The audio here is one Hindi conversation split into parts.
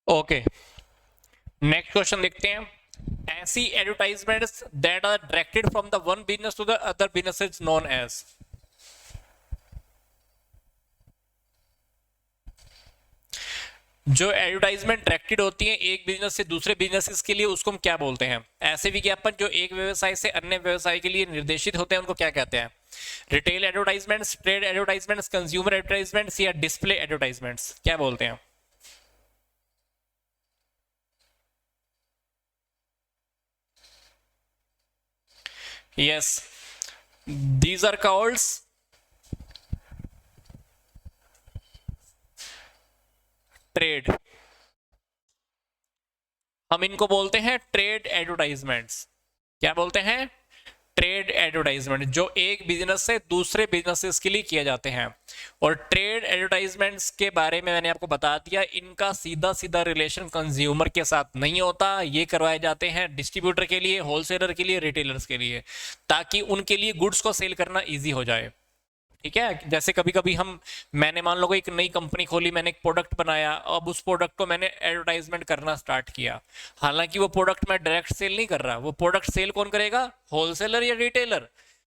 ओके, नेक्स्ट क्वेश्चन देखते हैं। ऐसी advertisements that are directed from the one business to the other business is known as. जो एडवर्टाइजमेंट डायरेक्टेड होती है एक बिजनेस से दूसरे बिजनेसेस के लिए, उसको हम क्या बोलते हैं? ऐसे विज्ञापन जो एक व्यवसाय से अन्य व्यवसाय के लिए निर्देशित होते हैं उनको क्या कहते हैं? Retail advertisements, trade advertisements, consumer advertisements या डिस्प्ले एडवर्टाइजमेंट्स, क्या बोलते हैं? Yes, these are called trade. हम इनको बोलते हैं ट्रेड एडवर्टाइजमेंट्स। क्या बोलते हैं? ट्रेड एडवर्टाइजमेंट, जो एक बिजनेस से दूसरे बिजनेसेस के लिए किए जाते हैं। और ट्रेड एडवर्टाइजमेंट्स के बारे में मैंने आपको बता दिया, इनका सीधा सीधा रिलेशन कंज्यूमर के साथ नहीं होता। ये करवाए जाते हैं डिस्ट्रीब्यूटर के लिए, होलसेलर के लिए, रिटेलर्स के लिए, ताकि उनके लिए गुड्स को सेल करना ईजी हो जाए। ठीक है, जैसे कभी कभी मैंने मान लो एक नई कंपनी खोली, मैंने एक प्रोडक्ट बनाया, अब उस प्रोडक्ट को मैंने एडवर्टाइजमेंट करना स्टार्ट किया। हालांकि वो प्रोडक्ट मैं डायरेक्ट सेल नहीं कर रहा, वो प्रोडक्ट सेल कौन करेगा? होलसेलर या रिटेलर।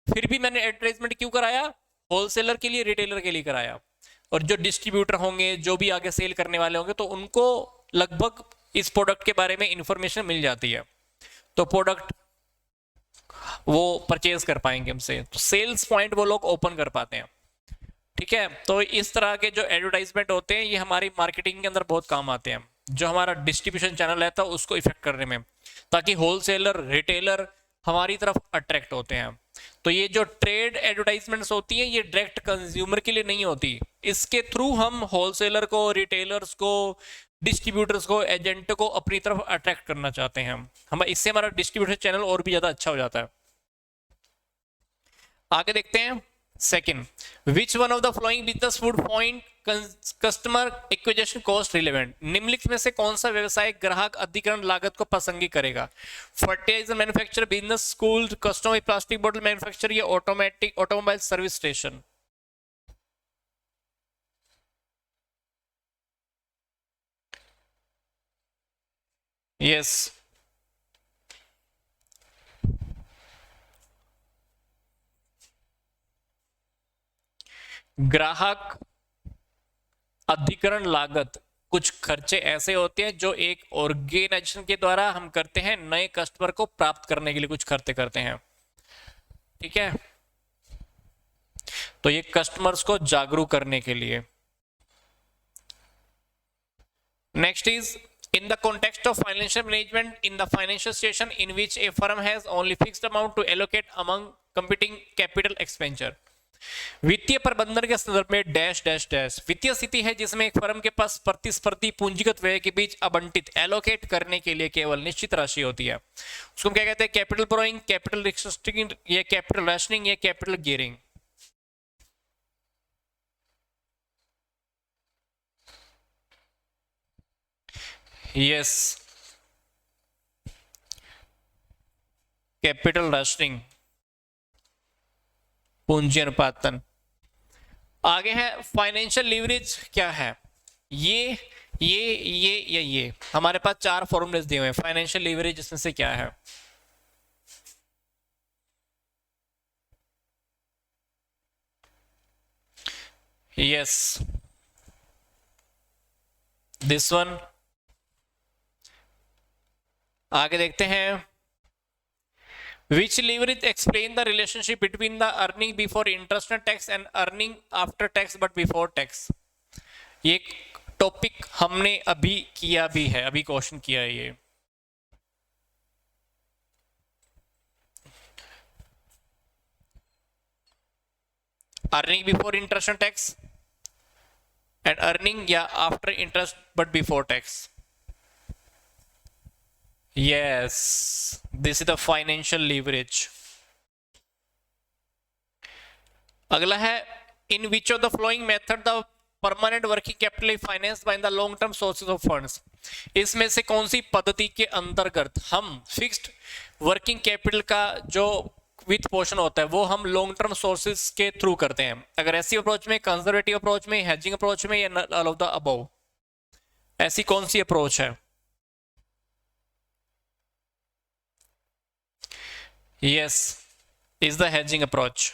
फिर भी मैंने एडवर्टाइजमेंट क्यों कराया? होलसेलर के लिए, रिटेलर के लिए कराया। और जो डिस्ट्रीब्यूटर होंगे, जो भी आगे सेल करने वाले होंगे, तो उनको लगभग इस प्रोडक्ट के बारे में इंफॉर्मेशन मिल जाती है, तो प्रोडक्ट वो परचेज कर पाएंगे हमसे, तो सेल्स पॉइंट वो लोग ओपन कर पाते हैं। ठीक है, तो इस तरह के जो एडवर्टाइजमेंट होते हैं ये हमारी मार्केटिंग के अंदर बहुत काम आते हैं, जो हमारा डिस्ट्रीब्यूशन चैनल रहता है उसको इफेक्ट करने में, ताकि होलसेलर, रिटेलर हमारी तरफ अट्रैक्ट होते हैं। तो ये जो ट्रेड एडवर्टाइजमेंट्स होती हैं ये डायरेक्ट कंज्यूमर के लिए नहीं होती, इसके थ्रू हम होलसेलर को, रिटेलर्स को, डिस्ट्रीब्यूटर्स को, एजेंट को अपनी तरफ अट्रैक्ट करना चाहते हैं हम, इससे हमारा डिस्ट्रीब्यूशन चैनल और भी ज्यादा अच्छा हो जाता है। आगे देखते हैं। Second, which one of the following business would find customer acquisition cost relevant? निम्नलिखित में से कौन सा व्यवसाय ग्राहक अधिग्रहण लागत को प्रासंगिक करेगा? Fertilizer manufacture business, school, customer plastic बोतल मैन्युफैक्चर या automatic automobile service station? Yes, ग्राहक अधिकरण लागत, कुछ खर्चे ऐसे होते हैं जो एक ऑर्गेनाइजेशन के द्वारा हम करते हैं नए कस्टमर को प्राप्त करने के लिए, कुछ खर्चे करते हैं। ठीक है, तो ये कस्टमर्स को जागरूक करने के लिए। Next is, in the context of financial management, in the financial situation in which a firm has only fixed amount to allocate among competing capital expenditure, वित्तीय प्रबंधन के संदर्भ में डैश डैश डैश वित्तीय स्थिति है जिसमें एक फर्म के पास प्रतिस्पर्धी पूंजीगत व्यय के बीच आवंटित, एलोकेट करने के लिए केवल निश्चित राशि होती है, उसको हम क्या कहते हैं? कैपिटल बोरोइंग, कैपिटल रिस्ट्रिक्टिंग, या कैपिटल रैशनिंग, या capital gearing? Yes, capital rationing, पूंजी अनुपातन। आगे है फाइनेंशियल लीवरेज, क्या है? ये हमारे पास चार फॉर्मूलेस दिए हुए हैं। फाइनेंशियल लीवरेज इसमें से क्या है? Yes, this one. आगे देखते हैं। Which leverage explain the relationship between the earning before interest and tax and earning after tax but before tax? ये टॉपिक हमने अभी किया भी है, अभी क्वेश्चन किया है ये। Earning before interest and tax and earning या after interest but before tax. Yes, this is the financial leverage. अगला है, in which of the following method the permanent working capital is financed by the long term sources of funds? इसमें से कौन सी पद्धति के अंतर्गत हम फिक्स्ड वर्किंग कैपिटल का जो वित्त पोषण होता है वो हम लॉन्ग टर्म सोर्सेज के थ्रू करते हैं? अग्रेसिव अप्रोच में, कंजर्वेटिव अप्रोच में, हेजिंग अप्रोच में, या ऑल ऑफ द अबव? ऐसी कौन सी अप्रोच है? Yes, is the hedging approach.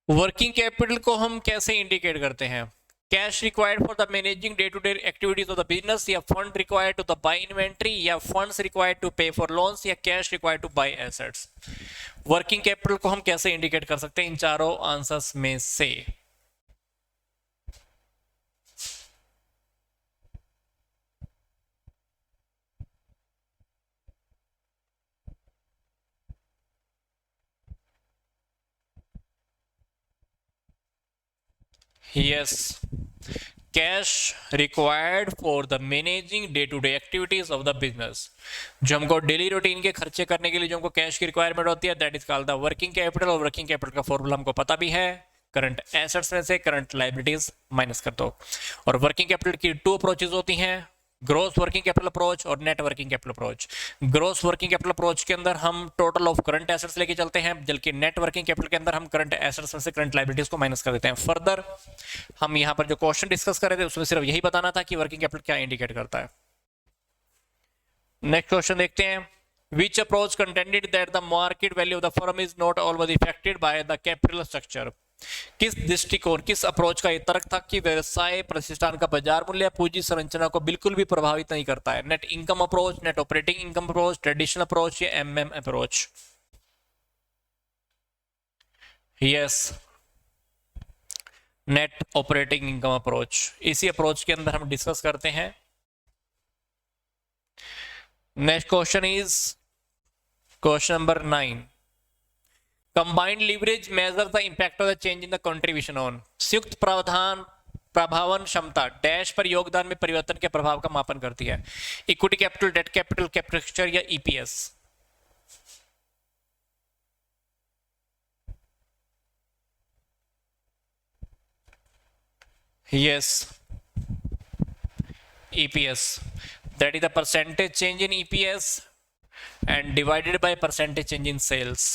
Working capital को हम कैसे इंडिकेट करते हैं? Cash required for the managing day to day activities of the business, या fund required to the buy inventory, या funds required to pay for loans, या cash required to buy assets. Working capital को हम कैसे इंडिकेट कर सकते हैं इन चारों आंसर्स में से? Yes, cash required for the managing day to day activities of the business. जो हमको डेली रूटीन के खर्चे करने के लिए जो हमको कैश की रिक्वायरमेंट होती है, that is called the working capital. और वर्किंग कैपिटल का फॉर्मूला हमको पता भी है, करंट एसेट्स में से करंट लायबिलिटीज माइनस कर दो। और वर्किंग कैपिटल की टू अप्रोचेज होती हैं, ग्रोस वर्किंग कैपिटल अप्रोच और net working capital approach. Gross working capital approach के अंदर हम टोटल ऑफ करंट एसेट्स लेके चलते हैं, जबकि नेट वर्किंग कैपिटल के अंदर हम करंट एसेट्स में से करंट लायबिलिटीज को माइनस कर देते हैं। फर्दर हम यहां पर जो क्वेश्चन डिस्कस कर रहे थे उसमें सिर्फ यही बताना था कि वर्किंग कैपिटल क्या इंडिकेट करता है। नेक्स्ट क्वेश्चन देखते हैं। Which approach contended that the market value of the firm is not always affected by the capital structure? किस दृष्टिकोण, किस अप्रोच का यह तर्क था कि व्यवसाय प्रतिष्ठान का बाजार मूल्य पूंजी संरचना को बिल्कुल भी प्रभावित नहीं करता है? Net income approach, net operating income approach, traditional approach, या MM approach? Yes, net operating income approach. इसी अप्रोच के अंदर हम डिस्कस करते हैं। Next question is question number 9। Combined leverage measure the impact of the change in the contribution on. संयुक्त प्रावधान प्रभावन क्षमता डैश पर योगदान में परिवर्तन के प्रभाव का मापन करती है? Equity capital, debt capital, capital structure, या EPS? Yes, EPS, that is the percentage change in EPS and divided by percentage change in sales.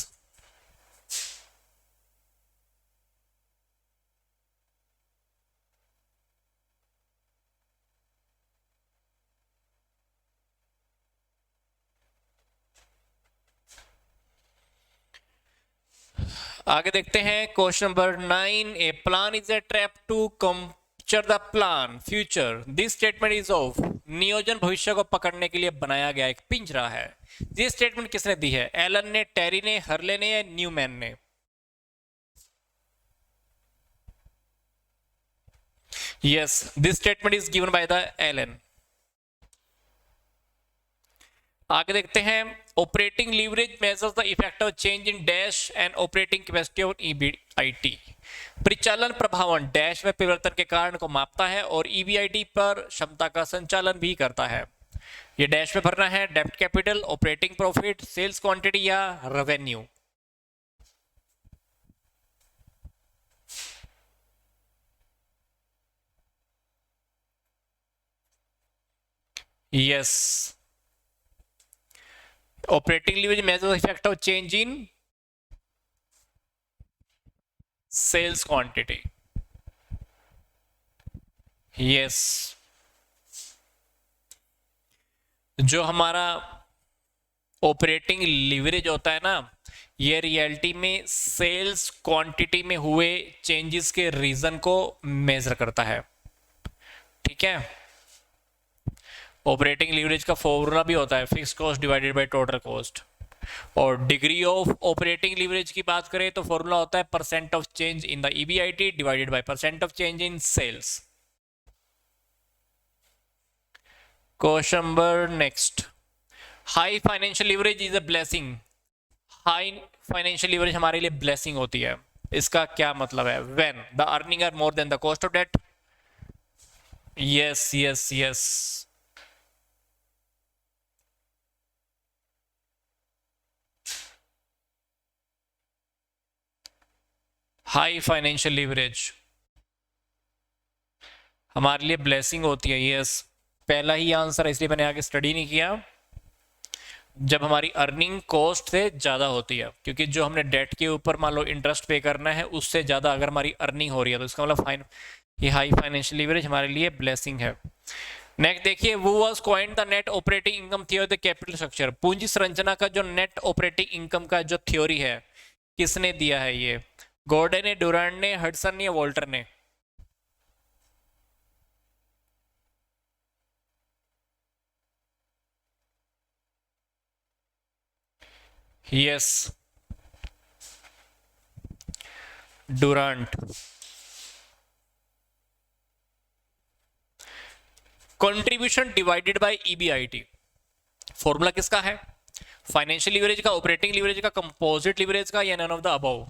आगे देखते हैं question number 9। A plan is a trap to capture the plan future. This statement is of. नियोजन भविष्य को पकड़ने के लिए बनाया गया एक पिंजरा है। ये स्टेटमेंट किसने दी है? एलन ने, टेरी ने, हर्ले ने, या न्यूमैन ने? Yes, this statement is given by the Allen. आगे देखते हैं। Operating leverage measures the effect of change in dash and operating capacity of EBIT. परिचालन प्रभावन डैश में परिवर्तन के कारण को मापता है और ईबीआईटी पर क्षमता का संचालन भी करता है। ये डैश में भरना है डेब्ट capital, operating profit, sales quantity, या revenue? Yes, operating leverage measures the effect of change in sales quantity. Yes, जो हमारा ऑपरेटिंग लीवरेज होता है ना, ये रियलिटी में सेल्स क्वांटिटी में हुए चेंजेस के रीजन को मेजर करता है। ठीक है, ऑपरेटिंग लीवरेज का फॉर्मूला भी होता है fix cost divided by total cost. और डिग्री ऑफ ऑपरेटिंग लीवरेज की बात करें तो फॉर्मूला होता है percent of change in the EBIT divided by percent of change in sales. Question number next. High financial leverage is a blessing. High financial leverage हमारे लिए ब्लेसिंग होती है, इसका क्या मतलब है? When the earning are more than the cost of debt. Yes yes yes, high financial leverage हमारे लिए ब्लेसिंग होती है, यस। पहला ही आंसर है, इसलिए मैंने आगे स्टडी नहीं किया। जब हमारी अर्निंग कॉस्ट से ज़्यादा होती है, क्योंकि जो हमने डेट के ऊपर मान लो इंटरेस्ट पे करना है उससे ज़्यादा अगर हमारी अर्निंग हो रही है तो इसका मतलब ये हाई फाइनेंशियल लीवरेज हमारे लिए ब्लेसिंग है। नेक्स्ट देखिए, वो was coined the net operating income theory the capital structure. पूंजी संरचना का जो नेट ऑपरेटिंग इनकम का जो थ्योरी है, किसने दिया है ये? गॉर्डन ने, डुरांड ने, हडसन ने या वॉल्टर ने? Yes, Durand. Contribution divided by EBIT formula किसका है? फाइनेंशियल लीवरेज का, ऑपरेटिंग लीवरेज का, कंपोजिट लीवरेज का, या none of the above?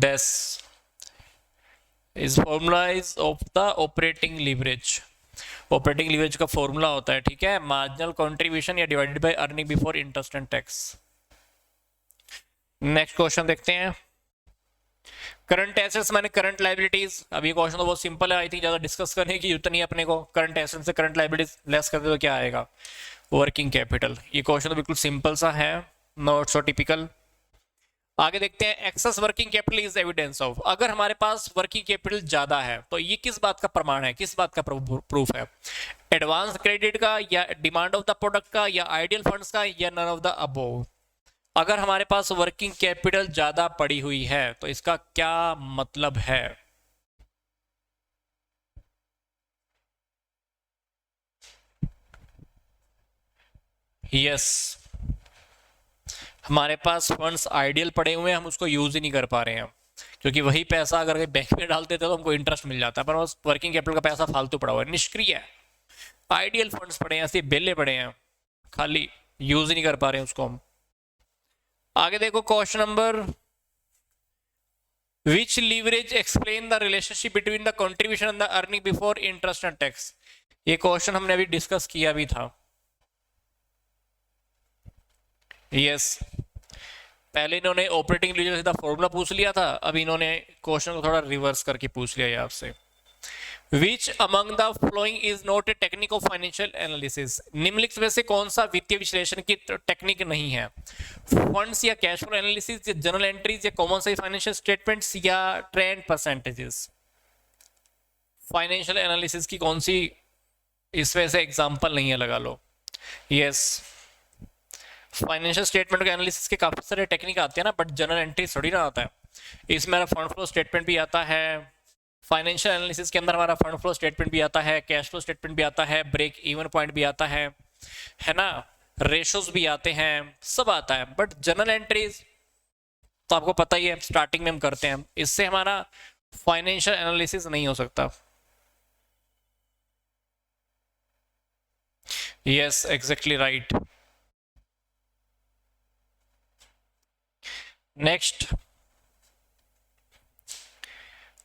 This इस formula is of the operating leverage. Operating leverage का फॉर्मूला होता है, ठीक है, मार्जिनल कंट्रीब्यूशन या divided by earning before interest and tax. Next question देखते हैं। करंट एसेट्स माने करंट लाइबिलिटीज। अब ये क्वेश्चन तो बहुत सिंपल है, आई थिंक ज्यादा डिस्कस करने की जरूरत नहीं है अपने को। करंट एसेट्स से करंट लाइबिलिटीज लेस कर दे तो क्या आएगा? Working capital. ये क्वेश्चन तो बिल्कुल सिंपल सा है, नॉट सो टिपिकल। आगे देखते हैं, excess working capital is evidence of. अगर हमारे पास वर्किंग कैपिटल ज्यादा है तो ये किस बात का प्रमाण है, किस बात का प्रूफ है? एडवांस क्रेडिट का, या डिमांड ऑफ द प्रोडक्ट का, या आइडियल फंड्स का, या नन ऑफ द अबोव? अगर हमारे पास वर्किंग कैपिटल ज्यादा पड़ी हुई है तो इसका क्या मतलब है? यस, हमारे पास फंड्स आइडियल पड़े हुए हैं, हम उसको यूज ही नहीं कर पा रहे हैं, क्योंकि वही पैसा अगर बैंक में डाल देते तो हमको इंटरेस्ट मिल जाता है, पर उस वर्किंग कैपिटल का पैसा फालतू पड़ा हुआ है, निष्क्रिय है। आइडियल फंड्स पड़े हैं, ऐसे बेले पड़े हैं, खाली यूज ही नहीं कर पा रहे हैं उसको हम। आगे देखो question number, which leverage explain the relationship between the contribution and the earning before interest and tax. ये क्वेश्चन हमने अभी डिस्कस किया भी था। यस, पहले इन्होंने ऑपरेटिंग लीवरेज का फॉर्मूला पूछ लिया था, अब इन्होंने क्वेश्चन को थोड़ा रिवर्स करके पूछ लिया है आपसे। Which among the following is not a technique of financial analysis? निम्नलिखित में से कौन सा वित्तीय विश्लेषण की टेक्निक नहीं है? फंड्स या कैश फ्लो एनालिसिस, या जर्नल एंट्रीज, या कॉमन साइज फाइनेंशियल स्टेटमेंट्स, या ट्रेंड परसेंटेजेस? फाइनेंशियल एनालिसिस की कौन सी इसमें से एग्जांपल नहीं है, लगा लो। यस, फाइनेंशियल स्टेटमेंट के एनालिसिस के काफी सारे टेक्निक आते हैं ना, बट जर्नल एंट्री थोड़ी ना आता है। इसमें मेरा फंड फ्लो स्टेटमेंट भी आता है, फाइनेंशियल एनालिसिस के अंदर हमारा फंड फ्लो स्टेटमेंट भी आता है, कैश फ्लो स्टेटमेंट भी आता है, ब्रेक इवन पॉइंट भी आता है ना, रेशोज भी आते हैं, सब आता है। बट जर्नल एंट्रीज तो आपको पता ही है, स्टार्टिंग में हम करते हैं, इससे हमारा फाइनेंशियल एनालिसिस नहीं हो सकता। Yes, exactly right. Next,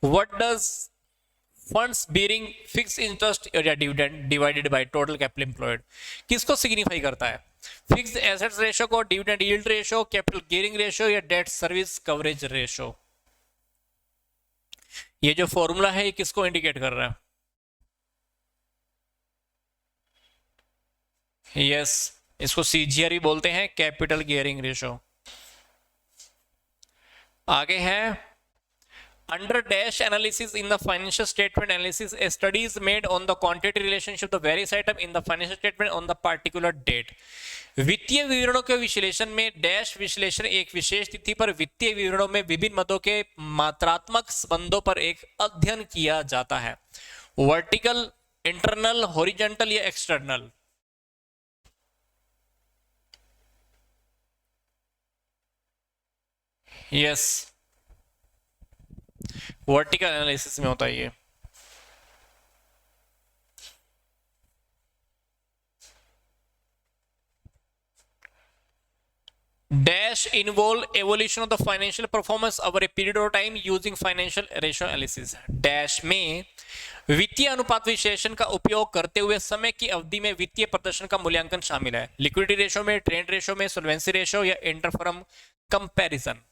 what does funds bearing fix interest या dividend divided by total capital employed किसको सिग्निफाई करता है? फिक्स्ड एसेट्स रेशो को, dividend yield ratio, capital gearing ratio, या डेट सर्विस कवरेज रेशो? ये जो फॉर्मूला है ये किसको इंडिकेट कर रहा है? यस, इसको सीजीआर भी बोलते हैं, कैपिटल गियरिंग रेशो। आगे है, under dash analysis in the financial statement analysis, a study is made on the quantity relationship of the various item in the financial statement on the particular date। वित्तीय विवरणों के विश्लेषण में डैश विश्लेषण एक विशेष तिथि पर वित्तीय विवरणों में विभिन्न मदों के मात्रात्मक संबंधों पर एक अध्ययन किया जाता है। वर्टिकल, इंटरनल, हॉरिजॉन्टल, या एक्सटर्नल? यस, वर्टिकल एनालिसिस में होता है ये। Dash dash involve evolution of the financial performance over a period of time using financial ratio analysis. Dash में वित्तीय अनुपात विश्लेषण का उपयोग करते हुए समय की अवधि में वित्तीय प्रदर्शन का मूल्यांकन शामिल है। लिक्विडिटी रेशियो में, ट्रेड रेशियो में, सॉल्वेंसी रेशियो या interfirm comparison.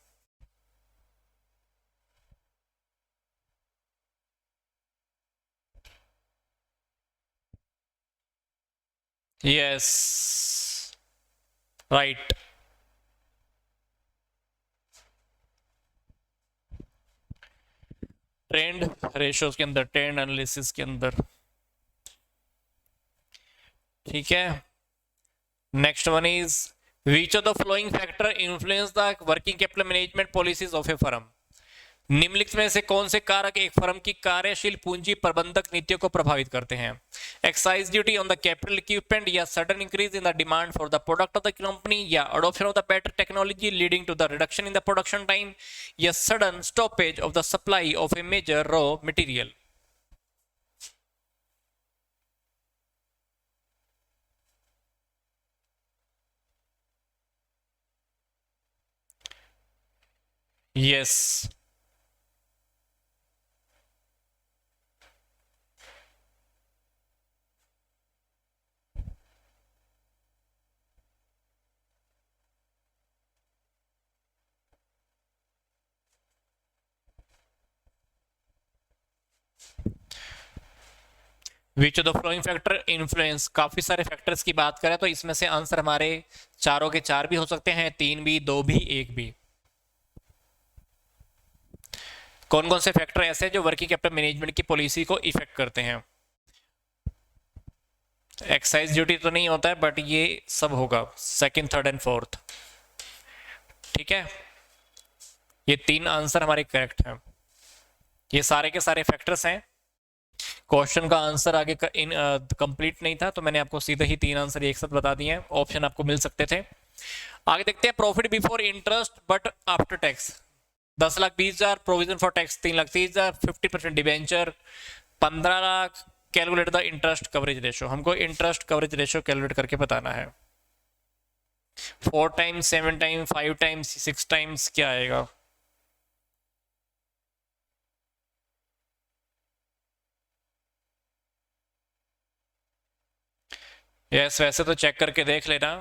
Yes, right. Trend ratios के अंदर, ट्रेंड एनालिसिस के अंदर। ठीक है, next one is which of the following factor influence the working capital management policies of A firm. निम्नलिखित में से कौन से कारक एक फर्म की कार्यशील पूंजी प्रबंधक नीतियों को प्रभावित करते हैं। Excise duty on the capital equipment, या sudden increase in the demand for the product of the company, या adoption of the better technology leading to the reduction in the production time, या sudden stoppage of the supply of a major raw material. Yes, which of the following factor influence, काफी सारे फैक्टर्स की बात करें तो इसमें से आंसर हमारे चारों के चार भी हो सकते हैं, तीन भी, दो भी, एक भी। कौन कौन से फैक्टर ऐसे हैं जो वर्किंग कैपिटल मैनेजमेंट की पॉलिसी को इफेक्ट करते हैं। एक्साइज ड्यूटी तो नहीं होता है, बट ये सब होगा, सेकंड, थर्ड एंड फोर्थ। ठीक है, ये तीन आंसर हमारे करेक्ट हैं। ये सारे के सारे फैक्टर्स हैं। क्वेश्चन का आंसर आगे कंप्लीट नहीं था तो मैंने आपको सीधे ही तीन आंसर एक साथ बता दिए हैं, ऑप्शन आपको मिल सकते थे। आगे देखते हैं profit before interest but after tax. 10,20,000 provision for tax, 3,30,000, 50% debenture, 15 lakh. Calculate the interest coverage ratio. हमको इंटरेस्ट कवरेज रेशियो कैलकुलेट करके बताना है। 4 टाइम्स, 7 टाइम्स, 5 टाइम्स, 6 टाइम्स, क्या आएगा। यस, वैसे तो चेक करके देख लेना।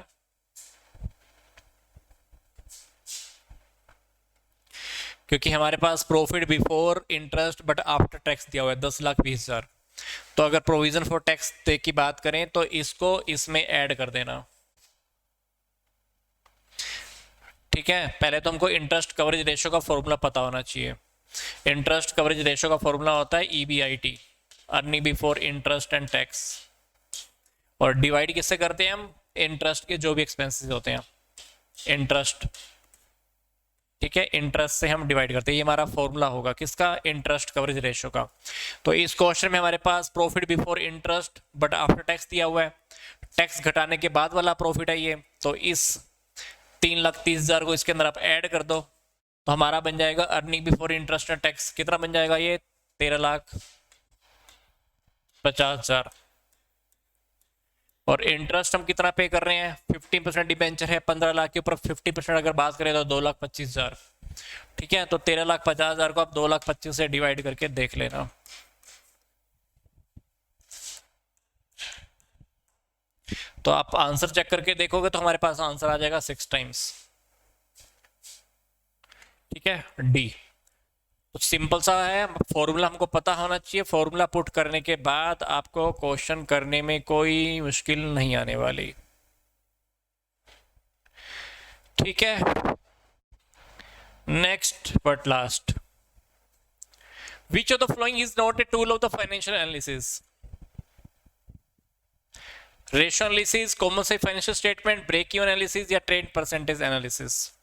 क्योंकि हमारे पास profit before interest but after tax दिया हुआ है 10,20,000। तो अगर प्रोविजन फॉर टैक्स की बात करें तो इसको इसमें ऐड कर देना। ठीक है, पहले तो हमको इंटरेस्ट कवरेज रेशियो का फॉर्मूला पता होना चाहिए। इंटरेस्ट कवरेज रेशियो का फॉर्मूला होता है EBIT, earning before interest and tax, और डिवाइड किससे करते हैं हम, इंटरेस्ट के जो भी एक्सपेंसेस होते हैं, इंटरेस्ट। ठीक है, इंटरेस्ट से हम डिवाइड करते हैं। ये हमारा फॉर्मूला होगा किसका, इंटरेस्ट कवरेज रेशियो का। तो इस क्वेश्चन में हमारे पास profit before interest but after tax दिया हुआ है, टैक्स घटाने के बाद वाला प्रॉफिट है ये। तो इस 3,30,000 को इसके अंदर आप ऐड कर दो तो हमारा बन जाएगा earning before interest and tax. कितना बन जाएगा ये, 13,50,000। और इंटरेस्ट हम कितना पे कर रहे हैं, 15% डिबेंचर है, 15 लाख के ऊपर 50% अगर बात करें तो 2,25,000। ठीक है, तो 13,50,000 को आप 2,25,000 से डिवाइड करके देख लेना। तो आप आंसर चेक करके देखोगे तो हमारे पास आंसर आ जाएगा 6 टाइम्स। ठीक है, डी। तो सिंपल सा है, फॉर्मूला हमको पता होना चाहिए। फॉर्मूला पुट करने के बाद आपको क्वेश्चन करने में कोई मुश्किल नहीं आने वाली। ठीक है, next but last, which of the following is not a tool of the financial analysis. Ratio analysis, common size financial statement, break even analysis, या trade percentage analysis.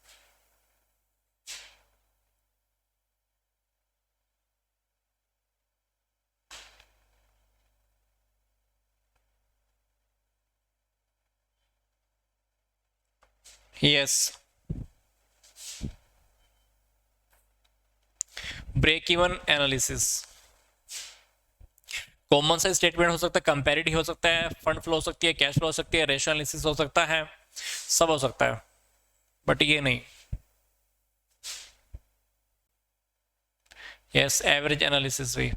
Yes, break even analysis. Common size statement हो सकता है, कंपैरेटिव हो सकता है, फंड फ्लो हो सकती है, कैश फ्लो हो सकती है, रेशियो एनालिसिस हो सकता है, सब हो सकता है, बट ये नहीं। यस एवरेज एनालिसिस भी।